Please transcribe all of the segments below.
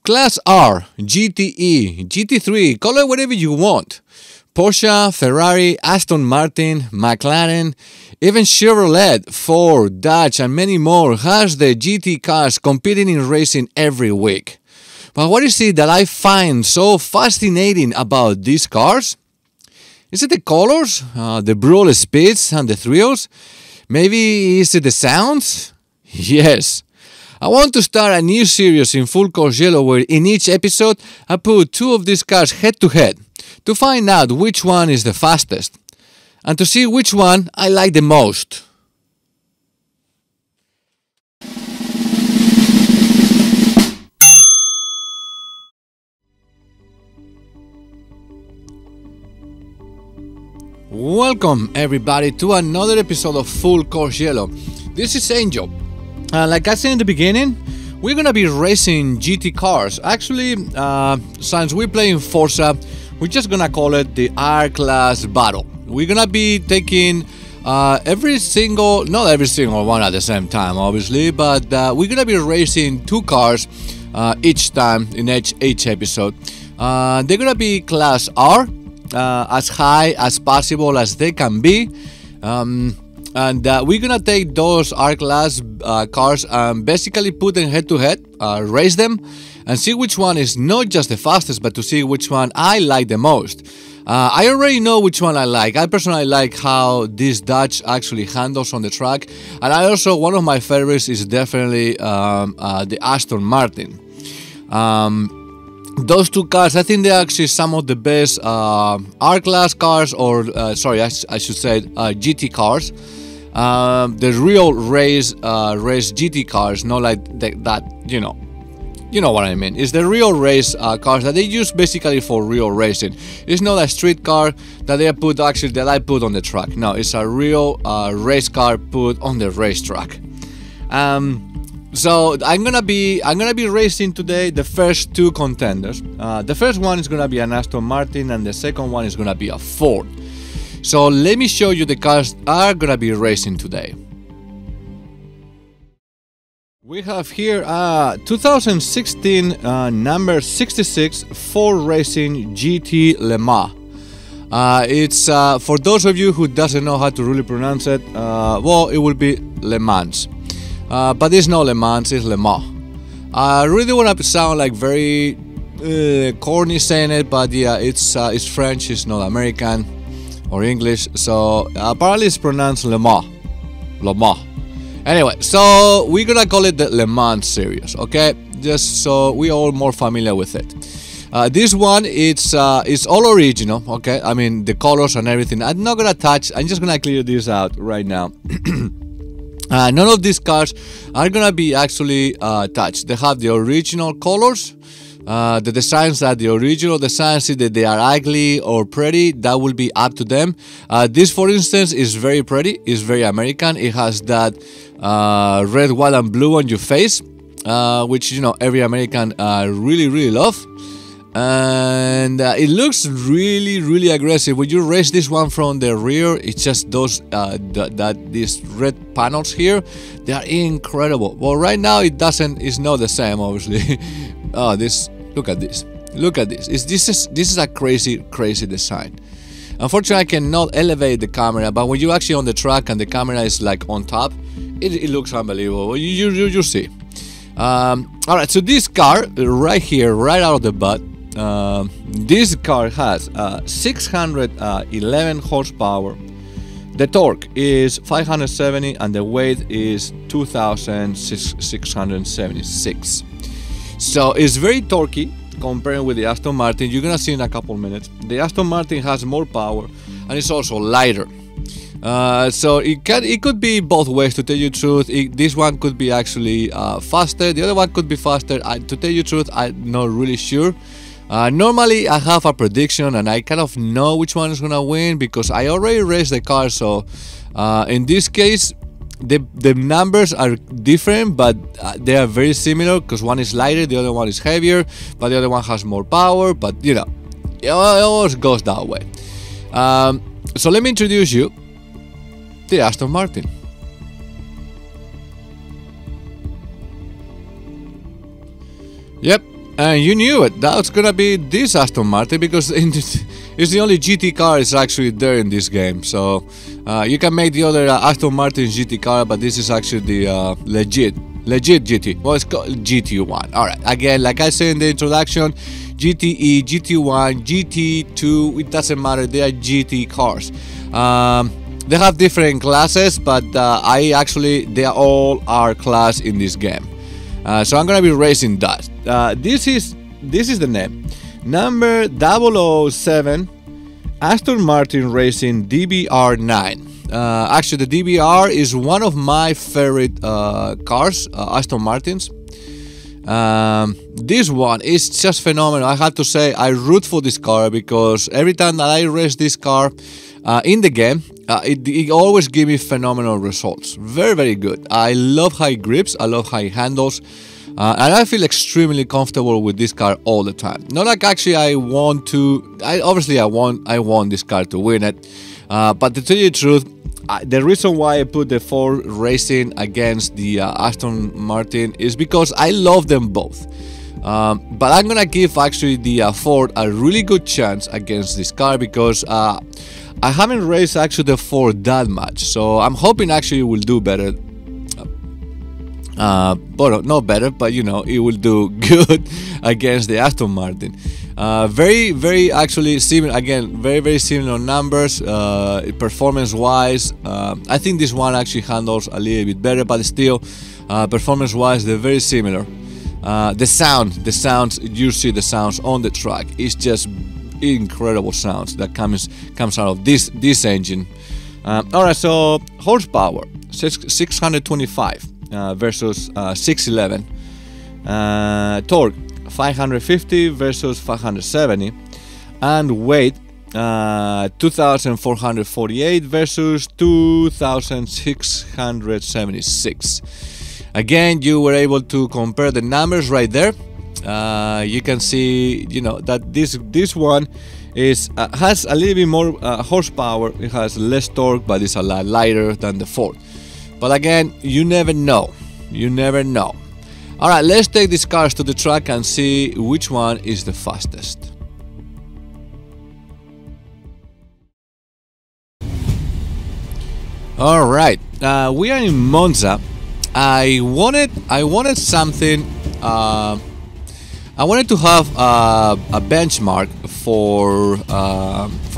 Class R, GTE, GT3, call it whatever you want. Porsche, Ferrari, Aston Martin, McLaren, even Chevrolet, Ford, Dodge, and many more has the GT cars competing in racing every week. But what is it that I find so fascinating about these cars? Is it the colors, the brutal speeds, and the thrills? Maybe is it the sounds? Yes. I want to start a new series in Full Course Yellow where in each episode I put two of these cars head to head to find out which one is the fastest and to see which one I like the most. Welcome everybody to another episode of Full Course Yellow. This is Angel. Like I said in the beginning, we're gonna be racing GT cars. Actually, since we're playing Forza, we're just gonna call it the R-Class battle. We're gonna be taking not every single one at the same time, obviously, but we're gonna be racing two cars each time in each episode. They're gonna be Class R, as high as possible as they can be. And we're gonna take those R-Class cars and basically put them head to head, race them, and see which one is not just the fastest, but to see which one I like the most. I already know which one I like. I personally like how this Dodge actually handles on the track, and I also, one of my favorites is definitely the Aston Martin. Those two cars, I think they're actually some of the best R-Class cars, or sorry, I should say GT cars. The real race GT cars, not like that, you know what I mean. It's the real race cars that they use basically for real racing. It's not a street car that I put on the track. No, it's a real race car put on the racetrack. So I'm gonna be racing today the first two contenders. The first one is gonna be an Aston Martin, and the second one is gonna be a Ford. So let me show you the cars are gonna be racing today. We have here 2016 number 66 Ford Racing GT Le Mans. It's for those of you who doesn't know how to really pronounce it, well, it will be Le Mans. But it's not Le Mans, it's Le Mans. I really want to sound like very corny saying it, but yeah, it's French, it's not American or English, so apparently it's pronounced Le Mans. Le Mans. Anyway, so we're gonna call it the Le Mans series, okay? Just so we are all more familiar with it. This one, it's all original, okay? I mean, the colors and everything. I'm not gonna touch. I'm just gonna clear this out right now. None of these cars are gonna be actually touched. They have the original colors. The designs are the original designs. That they are ugly or pretty, that will be up to them. This, for instance, is very pretty. It's very American. It has that red, white, and blue on your face, which every American really love. And it looks really aggressive. When you race this one from the rear, it's just those these red panels here, they are incredible. Well, right now it's not the same, obviously. Oh, look at this. This is a crazy design. Unfortunately, I cannot elevate the camera, but when you're actually on the track and the camera is like on top, it looks unbelievable. You see. Alright, so this car right here, right out of the butt, this car has 611 horsepower. The torque is 570 and the weight is 2,676. So it's very torquey compared with the Aston Martin. You're gonna see in a couple minutes. The Aston Martin has more power and it's also lighter. So it could be both ways, to tell you the truth. This one could be actually faster. The other one could be faster. To tell you the truth, I'm not really sure. Normally I have a prediction and I kind of know which one is gonna win because I already raced the car. So in this case, the numbers are different, but they are very similar because one is lighter, the other one is heavier, but the other one has more power. But it always goes that way. So let me introduce you the Aston Martin. Yep, And you knew it. That's gonna be this Aston Martin because it's the only GT car is actually there in this game. So you can make the other Aston Martin GT car, but this is actually the legit GT. Well, it's called GT1. All right. Again, like I said in the introduction, GTE, GT1, GT2. It doesn't matter. They are GT cars. They have different classes, but they are all R class in this game. So I'm gonna be racing that. This is the name, number 007 Aston Martin Racing DBR9. Actually, the DBR is one of my favorite cars, Aston Martins. This one is just phenomenal. I have to say, I root for this car because every time that I race this car in the game, it always gives me phenomenal results. Very, very good. I love high grips. I love high handles. And I feel extremely comfortable with this car all the time. Not like actually I want this car to win it. But to tell you the truth, the reason why I put the Ford Racing against the Aston Martin is because I love them both. But I'm gonna give actually the Ford a really good chance against this car because I haven't raced actually the Ford that much. So I'm hoping actually it will do better. But not better, but you know, it will do good against the Aston Martin. Very actually similar, again, very similar numbers, performance wise. I think this one actually handles a little bit better, but still, performance wise, they're very similar. The sounds, you see the sounds on the track, it's just incredible sounds that comes out of this engine. Alright, so horsepower 625 versus 611, torque 550 versus 570, and weight 2448 versus 2676. Again, you were able to compare the numbers right there. You can see, you know, that this one is has a little bit more horsepower. It has less torque, but it's a lot lighter than the Ford. But again, you never know. You never know. All right, let's take these cars to the track and see which one is the fastest. All right, we are in Monza. I wanted something. I wanted to have a benchmark for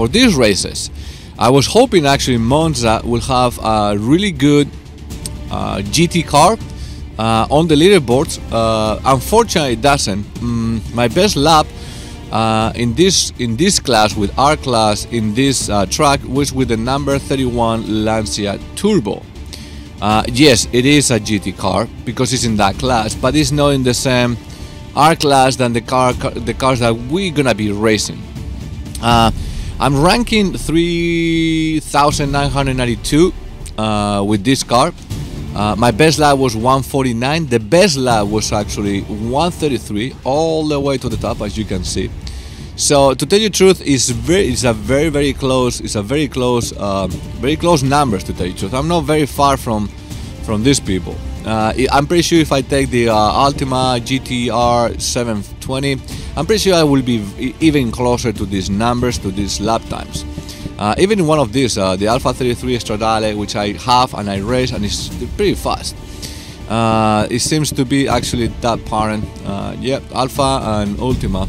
these races. I was hoping actually Monza will have a really good GT car on the leaderboards. Unfortunately, it doesn't. My best lap in this class with R class in this track was with the number 31 Lancia Turbo. Yes, it is a GT car because it's in that class, but it's not in the same R class than the cars that we're gonna be racing. I'm ranking 3,992 with this car. My best lap was 149. The best lap was actually 133, all the way to the top, as you can see. So to tell you the truth, it's a very close numbers, to tell you the truth. I'm not very far from these people. I'm pretty sure if I take the Altima GTR 720, I'm pretty sure I will be even closer to these numbers, to these lap times. Even one of these, the Alpha 33 Stradale, which I have and I race, and it's pretty fast. It seems to be actually that parent. Yeah, Alpha and Ultima.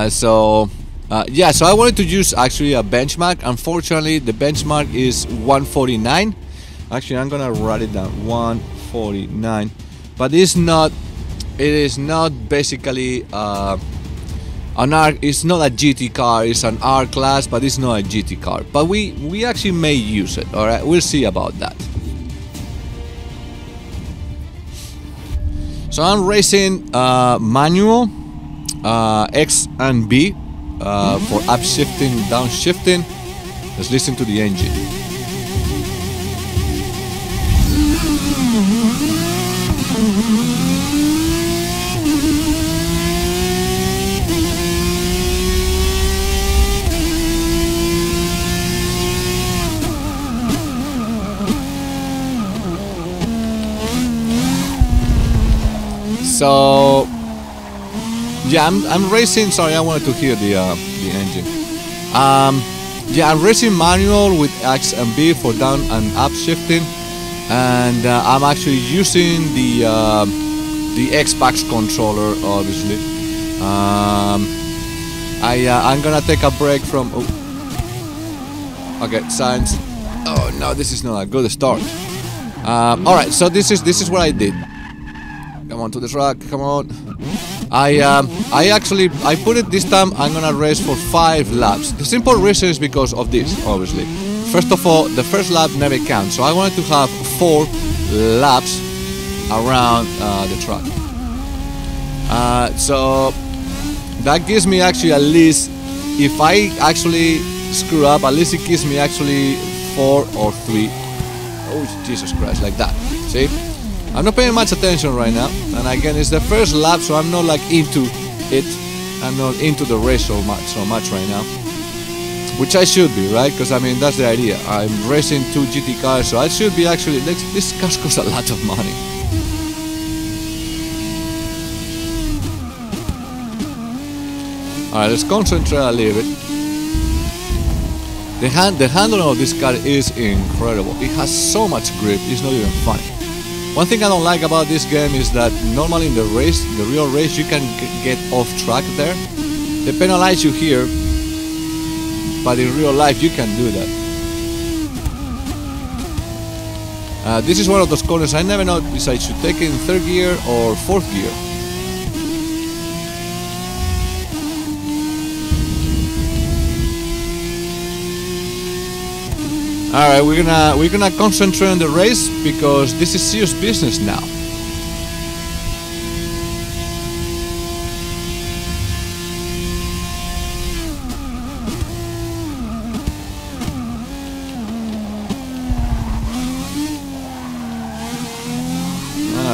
So I wanted to use actually a benchmark. Unfortunately, the benchmark is 149. Actually, I'm gonna write it down, 149. But it is not basically an R. It's not a GT car. It's an R class, but it's not a GT car. But we actually may use it. All right, we'll see about that. So I'm racing manual, X and B for upshifting, downshifting. Let's listen to the engine. So Yeah, I'm racing. Sorry, I wanted to hear the engine. Yeah, I'm racing manual with X and B for down and up shifting, and I'm actually using the Xbox controller, obviously. I'm gonna take a break from. Oh. Okay, signs. Oh no, this is not a good start. All right, so this is what I did. Come on to the track. Come on. I put it this time. I'm gonna race for 5 laps. The simple reason is because of this, obviously. First of all, the first lap never counts, so I wanted to have 4 laps around the track. So that gives me actually at least, if I actually screw up, at least it gives me actually 4 or 3. Oh Jesus Christ, like that. See? I'm not paying much attention right now, and again, it's the first lap, so I'm not like into it. I'm not into the race so much right now, which I should be, right? Because I mean, that's the idea. I'm racing 2 GT cars, so I should be actually. This car costs a lot of money. All right, let's concentrate a little bit. The handling of this car is incredible. It has so much grip. It's not even funny. One thing I don't like about this game is that normally in the real race, you can get off track there. They penalize you here, but in real life you can do that. This is one of those corners I never know if I should take it in 3rd gear or 4th gear. Alright, we're gonna concentrate on the race because this is serious business now.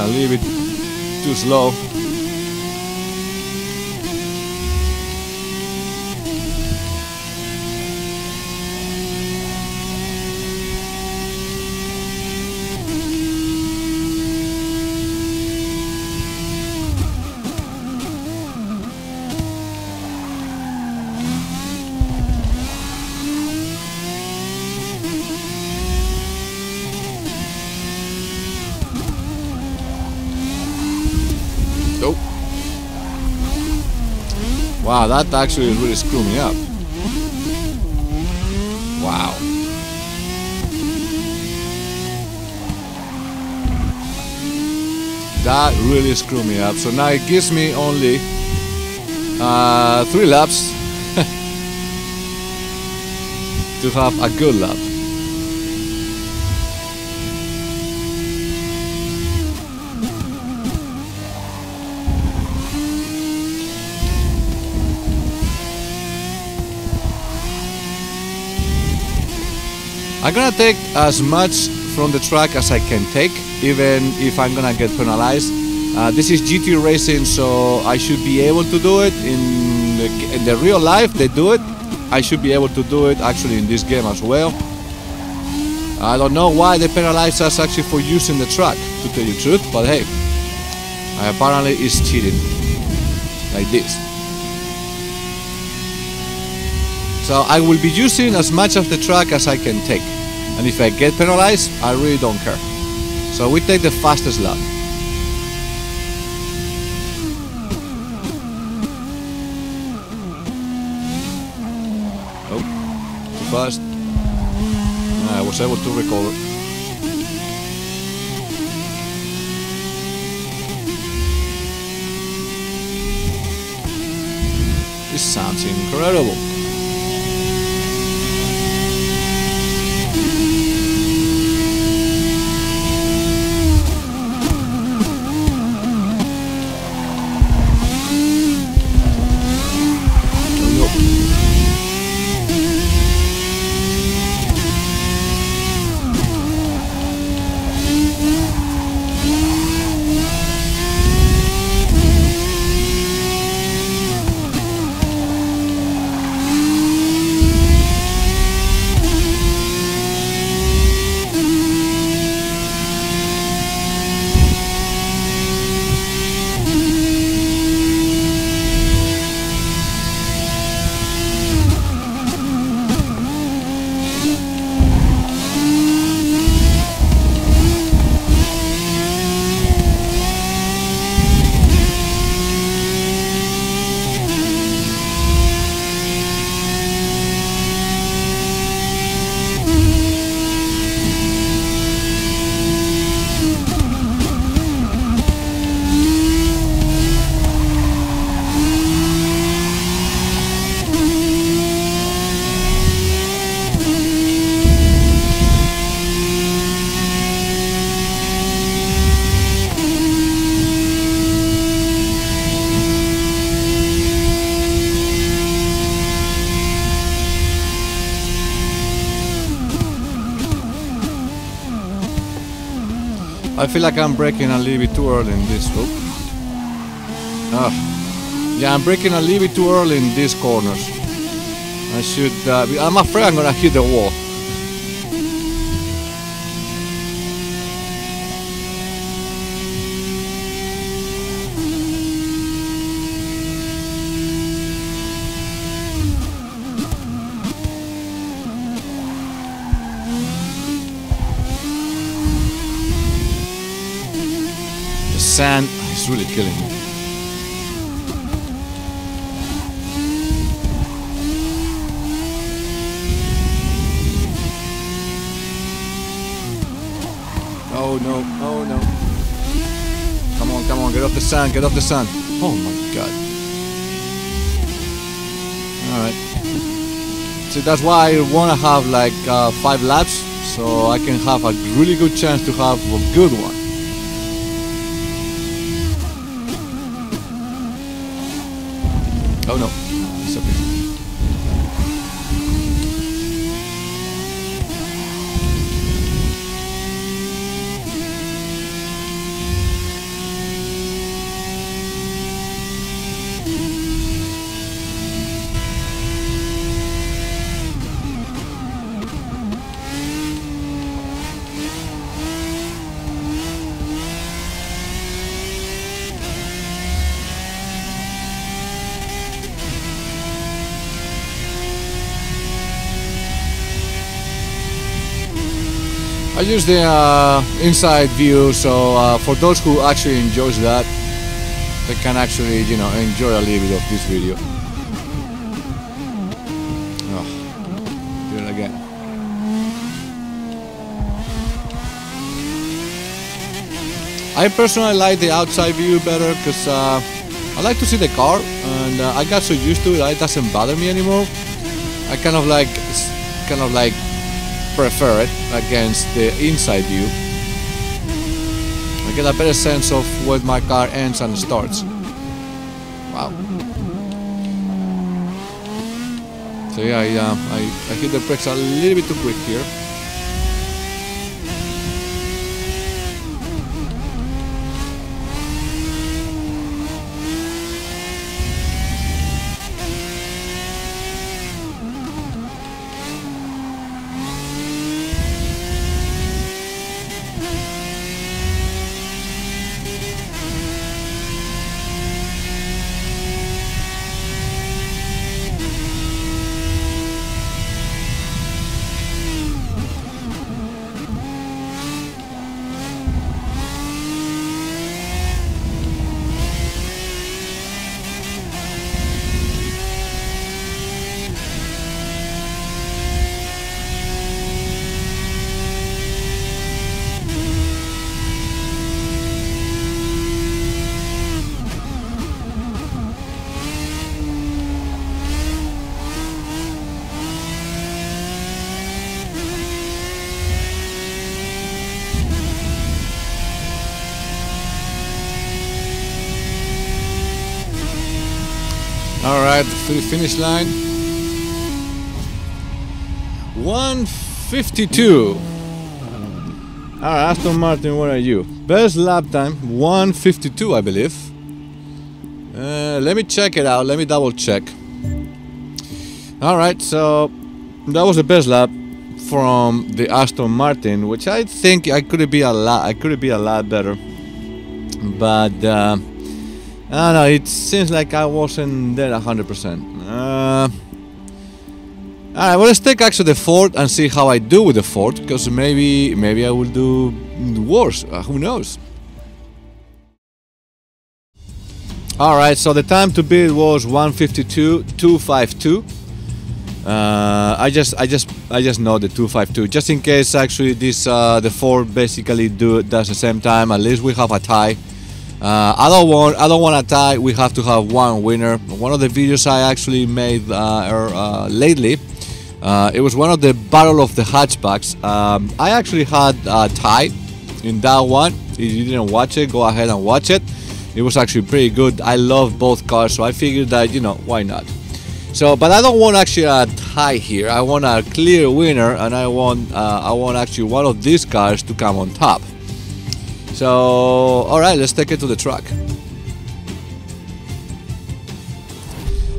A little bit too slow. Wow, that actually really screwed me up. Wow. That really screwed me up. So now it gives me only 3 laps to have a good lap. I'm gonna take as much from the track as I can take, even if I'm gonna get penalized. This is GT racing, so I should be able to do it. In the real life, they do it. I should be able to do it actually in this game as well. I don't know why they penalize us actually for using the track, to tell you the truth, but hey, apparently it's cheating, like this. So I will be using as much of the track as I can take. And if I get penalized, I really don't care. So we take the fastest lap. Oh, too fast. I was able to recover. This sounds incredible. I feel like I'm braking a little bit too early in this. Yeah, I'm braking a little bit too early in these corners. I should. I'm afraid I'm gonna hit the wall. The sand is really killing me. Oh no, oh no. Come on, get off the sand, get off the sand. Oh my god. Alright. So that's why I want to have like 5 laps, so I can have a really good chance to have a good one. Oh no, it's okay. I use the inside view, so for those who actually enjoys that, they can actually, you know, enjoy a little bit of this video. Oh, do it again. I personally like the outside view better because I like to see the car, and I got so used to it, it doesn't bother me anymore. I kind of like prefer it against the inside view. I get a better sense of where my car ends and starts. Wow. So yeah, I hit the brakes a little bit too quick here. Alright, the finish line. 1:52. Alright, Aston Martin, where are you? Best lap time, 1:52, I believe. Let me check it out, let me double check. Alright, so that was the best lap from the Aston Martin, which I think I could be a lot better. But I don't know, it seems like I wasn't there 100%. Alright, well, let's take actually the Ford and see how I do with the Ford, because maybe I will do worse, who knows. Alright, so the time to beat was 1:52.252. I just know the 252, just in case actually this the Ford basically does the same time. At least we have a tie. I don't want a tie. We have to have one winner. One of the videos I actually made lately, it was one of the Battle of the Hatchbacks. I actually had a tie in that one. If you didn't watch it, go ahead and watch it. It was actually pretty good. I love both cars, so I figured that, you know, why not. So, but I don't want actually a tie here. I want a clear winner, and I want actually one of these cars to come on top. So, alright, let's take it to the track.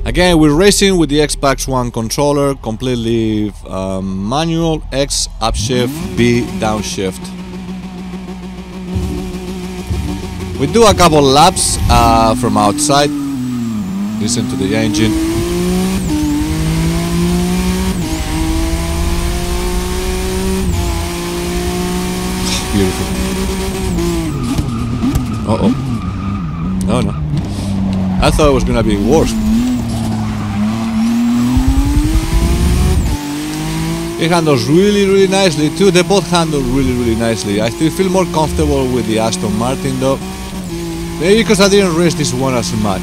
Again, we're racing with the Xbox One controller, completely manual, X upshift, B downshift. We do a couple laps from outside. Listen to the engine. Beautiful. Uh-oh. Oh no. I thought it was gonna be worse. It handles really nicely too. They both handle really nicely. I still feel more comfortable with the Aston Martin though. Maybe because I didn't race this one as much.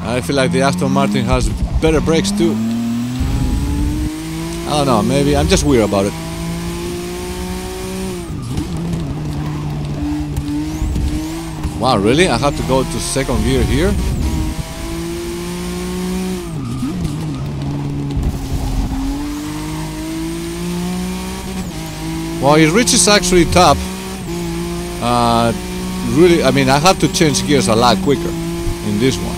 I feel like the Aston Martin has better brakes too. I don't know, maybe I'm just weird about it. Wow, really? I have to go to second gear here? Well, it reaches actually top. Really, I mean, I have to change gears a lot quicker in this one.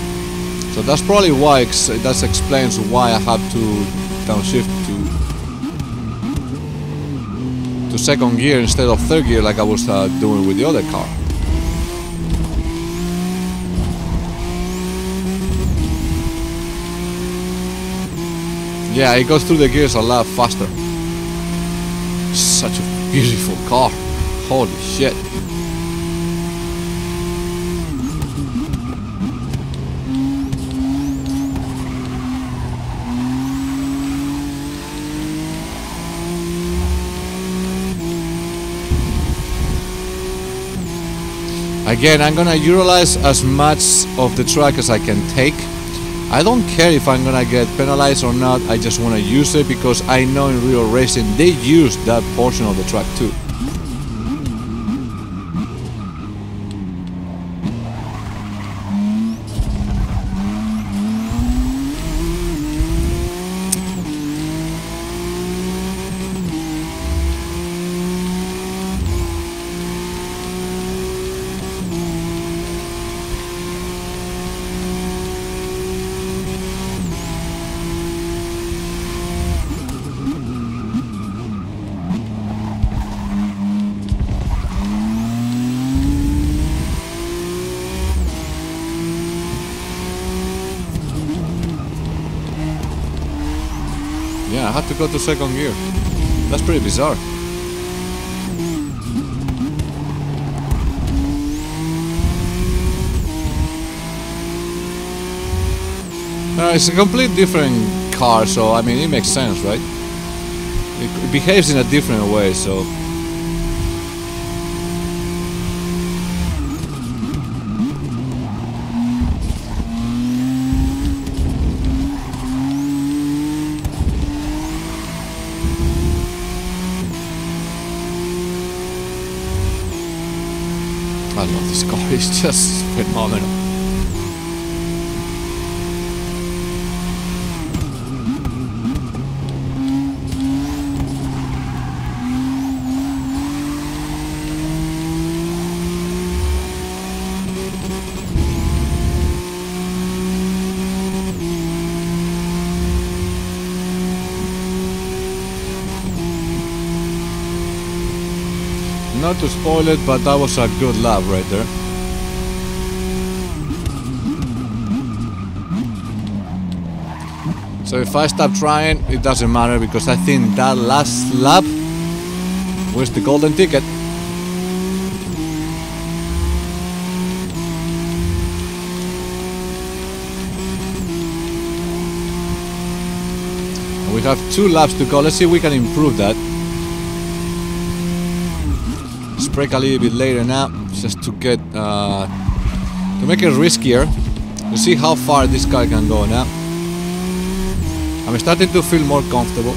So that's probably why, that explains why I have to downshift to second gear instead of third gear like I was doing with the other car. Yeah, it goes through the gears a lot faster. Such a beautiful car. Holy shit. Again, I'm gonna utilize as much of the track as I can take. I don't care if I'm gonna get penalized or not, I just wanna use it because I know in real racing they use that portion of the track too. Yeah, I have to go to second gear. That's pretty bizarre. It's a complete different car, so I mean it makes sense, right? It behaves in a different way, so. I love this car, it's just phenomenal. Not to spoil it, but that was a good lap right there. So if I stop trying, it doesn't matter because I think that last lap was the golden ticket. And we have 2 laps to go. Let's see if we can improve that. Brake a little bit later now, just to get to make it riskier, to see how far this car can go now. I'm starting to feel more comfortable.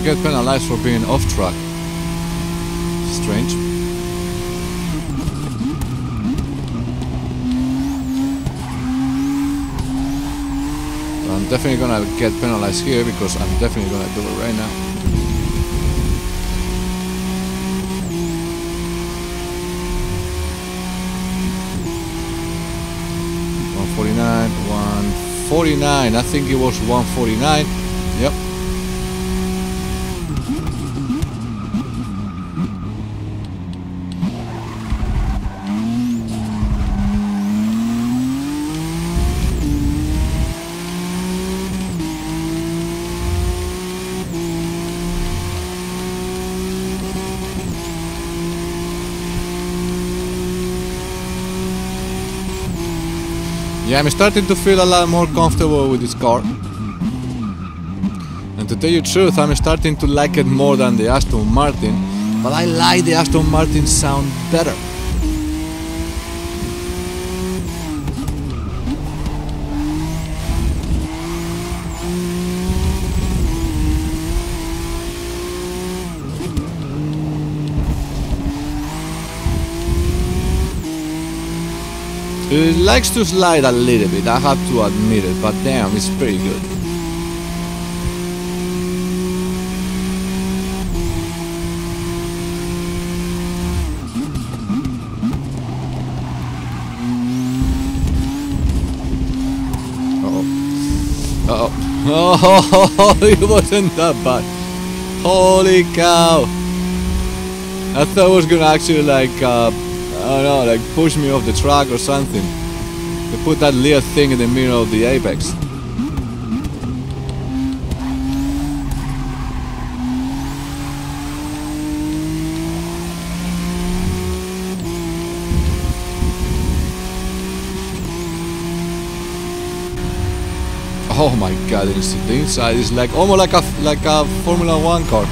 get penalized for being off track. Strange. I'm definitely gonna get penalized here because I'm definitely gonna do it right now. $149. I think it was 149. Yep. Yeah, I'm starting to feel a lot more comfortable with this car. And to tell you the truth, I'm starting to like it more than the Aston Martin. But I like the Aston Martin sound better. It likes to slide a little bit, I have to admit it, but damn, it's pretty good. Oh, it wasn't that bad. Holy cow. I thought it was gonna actually like I don't know, like push me off the track or something. They put that little thing in the middle of the apex. Oh my god, the inside is like almost like a Formula 1 car.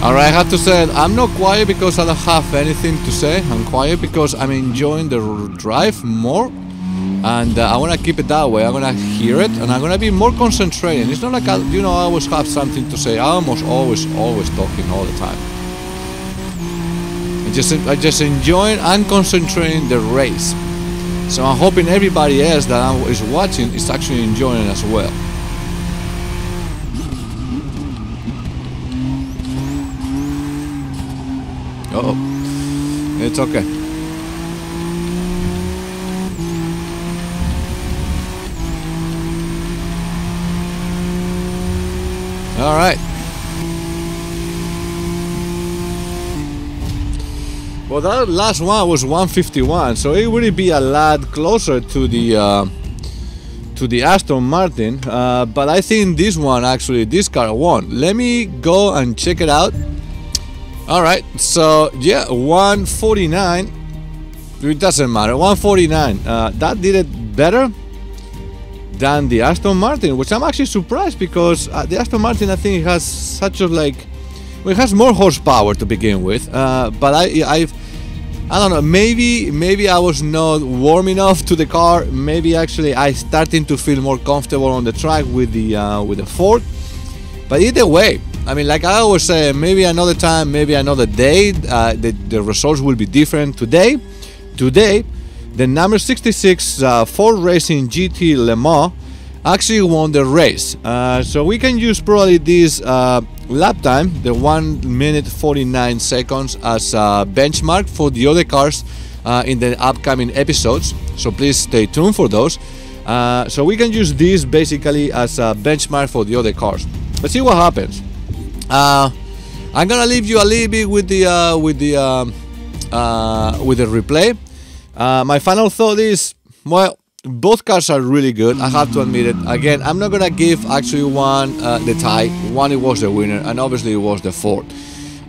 Alright, I have to say I'm not quiet because I don't have anything to say. I'm quiet because I'm enjoying the drive more, and I want to keep it that way. I'm going to hear it and I'm going to be more concentrating. It's not like I always have something to say. I'm always talking all the time. I just enjoying and concentrating the race. So I'm hoping everybody else that is watching is actually enjoying it as well. Uh-oh. It's okay. All right. Well, that last one was 151, so it would be a lot closer to the Aston Martin. But I think this one actually, this car won. Let me go and check it out. Alright, so yeah, 149, it doesn't matter, 149, that did it better than the Aston Martin, which I'm actually surprised because the Aston Martin, I think it has such a well, it has more horsepower to begin with, but I don't know, maybe I was not warm enough to the car, maybe actually I starting to feel more comfortable on the track with the Ford, but either way, I mean, like I always say, maybe another time, maybe another day, the results will be different. Today, the number 66 Ford Racing GT Le Mans actually won the race. So we can use probably this lap time, the 1 minute 49 seconds, as a benchmark for the other cars in the upcoming episodes. So please stay tuned for those. So we can use this basically as a benchmark for the other cars. Let's see what happens. I'm gonna leave you a little bit with the replay. My final thought is, well, both cars are really good, I have to admit it. Again, I'm not gonna give actually one the tie. One, it was the winner, and obviously it was the Ford.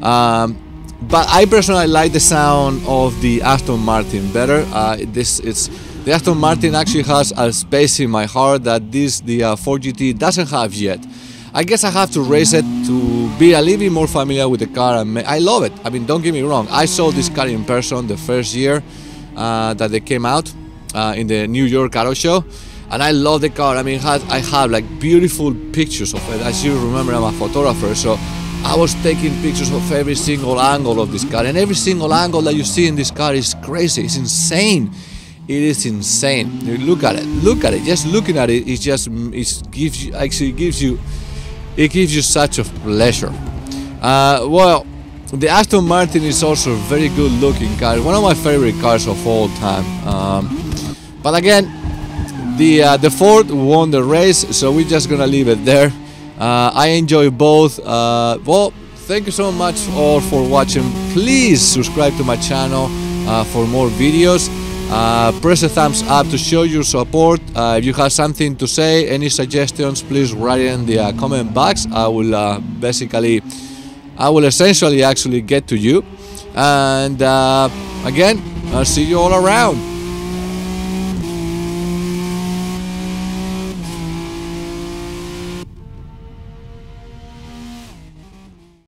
But I personally like the sound of the Aston Martin better. The Aston Martin actually has a space in my heart that the Ford GT doesn't have yet. I guess I have to race it to be a little bit more familiar with the car, and I love it. I mean, don't get me wrong, I saw this car in person the first year that they came out in the New York Auto Show, and I love the car. I mean, I have like beautiful pictures of it. As you remember, I'm a photographer, so I was taking pictures of every single angle of this car, and every single angle that you see in this car is crazy. It's insane. It is insane. Look at it. Look at it. Just looking at it, it gives you such a pleasure. Well, the Aston Martin is also a very good looking car, one of my favorite cars of all time. But again, the Ford won the race, so we're just gonna leave it there. I enjoy both. Well, thank you so much all for watching. Please subscribe to my channel for more videos. Press a thumbs up to show your support. If you have something to say, any suggestions, please write it in the comment box. I will essentially actually get to you. And again, I'll see you all around.